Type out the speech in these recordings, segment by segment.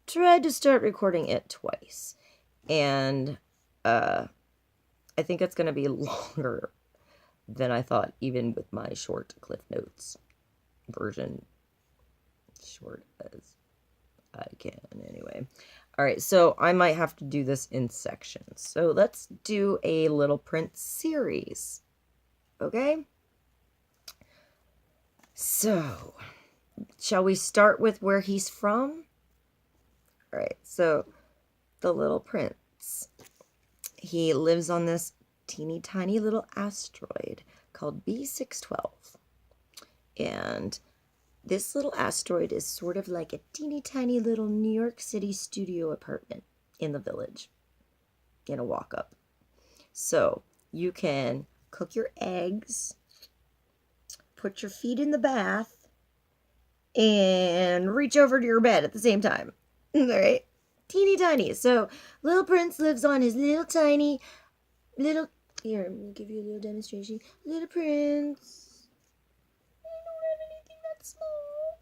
tried to start recording it twice. And I think it's going to be longer than I thought, even with my short Cliff Notes version. Short as I can, anyway. All right, so I might have to do this in sections. So let's do a Little Prince series. Okay? So, shall we start with where he's from? All right, so the Little Prince. He lives on this teeny tiny little asteroid called B612. And this little asteroid is sort of like a teeny tiny little New York City studio apartment in the village in a walk up. So you can cook your eggs, put your feet in the bath, and reach over to your bed at the same time. All right? Teeny tiny. So Little Prince lives on his little tiny little. Here, I'm going to give you a little demonstration. Little Prince. I don't have anything that small.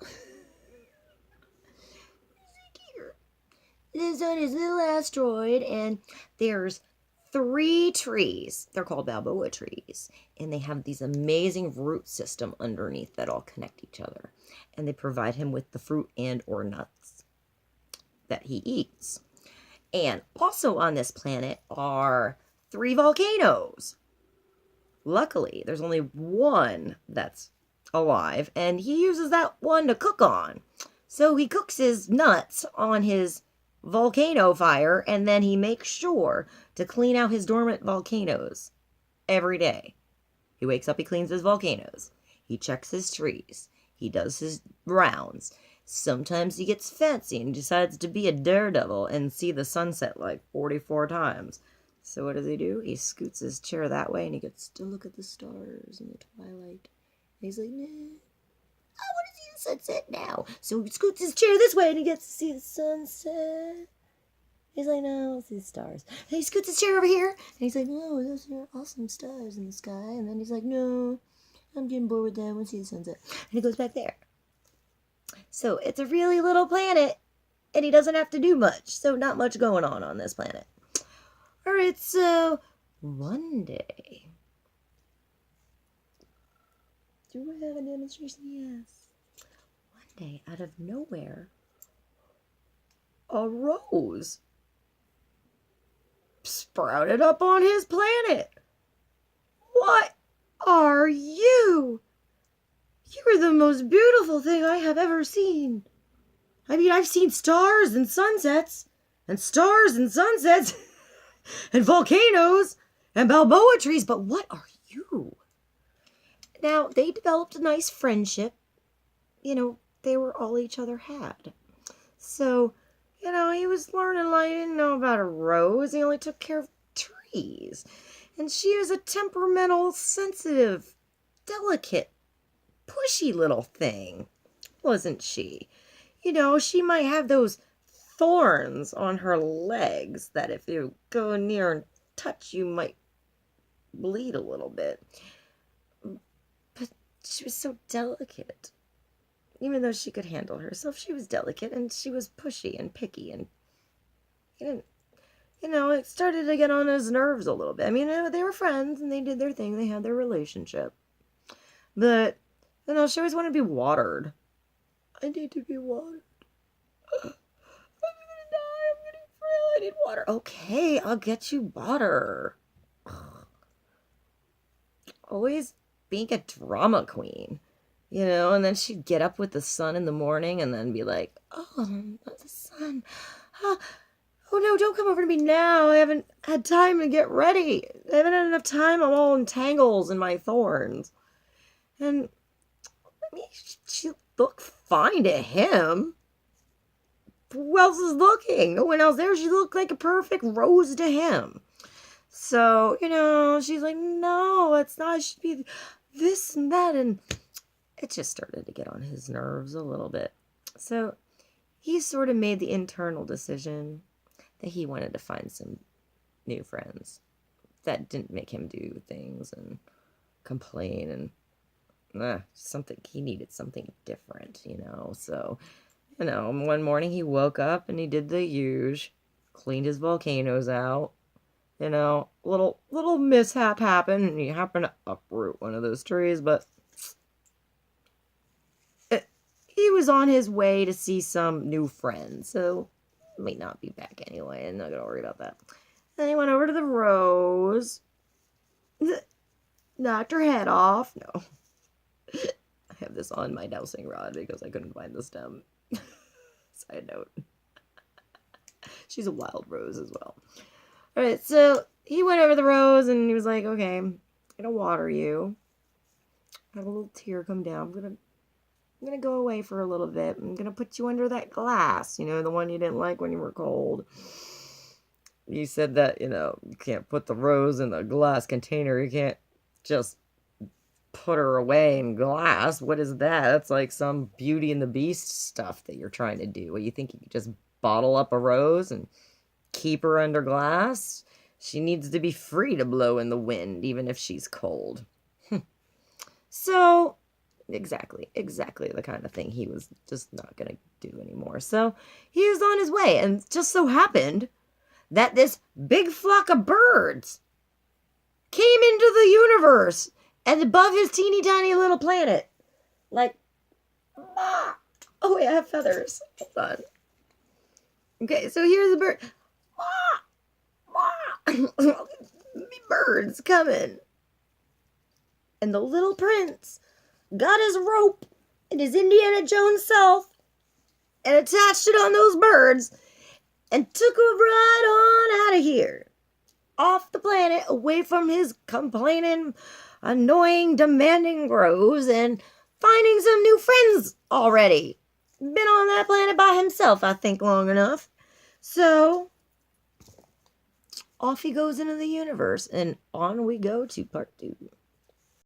Here. Lives on his little asteroid, and there's 3 trees. They're called Balboa trees, and they have these amazing root system underneath that all connect each other, and they provide him with the fruit and or nuts that he eats. And also on this planet are 3 volcanoes. Luckily, there's only one that's alive, and he uses that one to cook on. So he cooks his nuts on his volcano fire, and then he makes sure to clean out his dormant volcanoes every day. He wakes up, he cleans his volcanoes. He checks his trees. He does his rounds. Sometimes he gets fancy and decides to be a daredevil and see the sunset like 44 times. So what does he do? He scoots his chair that way and he gets to look at the stars in the twilight. And he's like, nah, I want to see the sunset now. So he scoots his chair this way and he gets to see the sunset. He's like, no, I'll see the stars. And he scoots his chair over here and he's like, no, those are awesome stars in the sky. And then he's like, no, I'm getting bored with that. I want to see the sunset. And he goes back there. So it's a really little planet, and he doesn't have to do much. So not much going on this planet. All right, so one day. Do I have a demonstration? Yes. One day, out of nowhere, a rose sprouted up on his planet. What are you? You're the most beautiful thing I have ever seen. I mean, I've seen stars and sunsets, and stars and sunsets, and volcanoes, and Balboa trees, but what are you? Now, they developed a nice friendship. You know, they were all each other had. So, you know, he was learning, like, he didn't know about a rose. He only took care of trees. And she was a temperamental, sensitive, delicate, pushy little thing, wasn't she? You know, she might have those thorns on her legs that if you go near and touch, you might bleed a little bit. But she was so delicate. Even though she could handle herself, she was delicate and she was pushy and picky, and you know, it started to get on his nerves a little bit. I mean, they were friends and they did their thing, they had their relationship. But you know, she always wanted to be watered. I need to be watered. I'm gonna die. I'm getting frail. I need water. Okay, I'll get you water. Always being a drama queen, you know, and then she'd get up with the sun in the morning and then be like, oh, the sun. Oh no, don't come over to me now. I haven't had time to get ready. I haven't had enough time. I'm all in tangles in my thorns. And I mean, she looked fine to him. Who else is looking? No one else there. She looked like a perfect rose to him. So, you know, she's like, no, it's not. It should be this and that. And it just started to get on his nerves a little bit. So he sort of made the internal decision that he wanted to find some new friends that didn't make him do things and complain and something. He needed something different, you know. So You know, one morning he woke up and he did the huge, cleaned his volcanoes out. You know, little mishap happened, and he happened to uproot one of those trees, but he was on his way to see some new friends, so he may not be back anyway. I'm not gonna worry about that. Then he went over to the rose, knocked her head off. No, I have this on my dowsing rod because I couldn't find the stem. Side note. She's a wild rose as well. All right, so he went over the rose and he was like, okay, I'm gonna water you. Have a little tear come down. I'm gonna go away for a little bit. I'm gonna put you under that glass, you know, the one you didn't like when you were cold. You said that, you know, you can't put the rose in the glass container. You can't just put her away in glass. What is that? That's like some Beauty and the Beast stuff that you're trying to do. What, you think you could just bottle up a rose and keep her under glass? She needs to be free to blow in the wind, even if she's cold. So, exactly the kind of thing he was just not going to do anymore. So, he was on his way, and just so happened that this big flock of birds came into the universe and above his teeny tiny little planet. Like, ah! Oh wait, I have feathers. Hold on. Okay, so here's the bird. Birds coming. And the little prince got his rope and his Indiana Jones self and attached it on those birds and took them right on out of here. Off the planet, away from his complaining, annoying, demanding groves, and finding some new friends already. Been on that planet by himself, I think, long enough. So, off he goes into the universe, and on we go to part 2.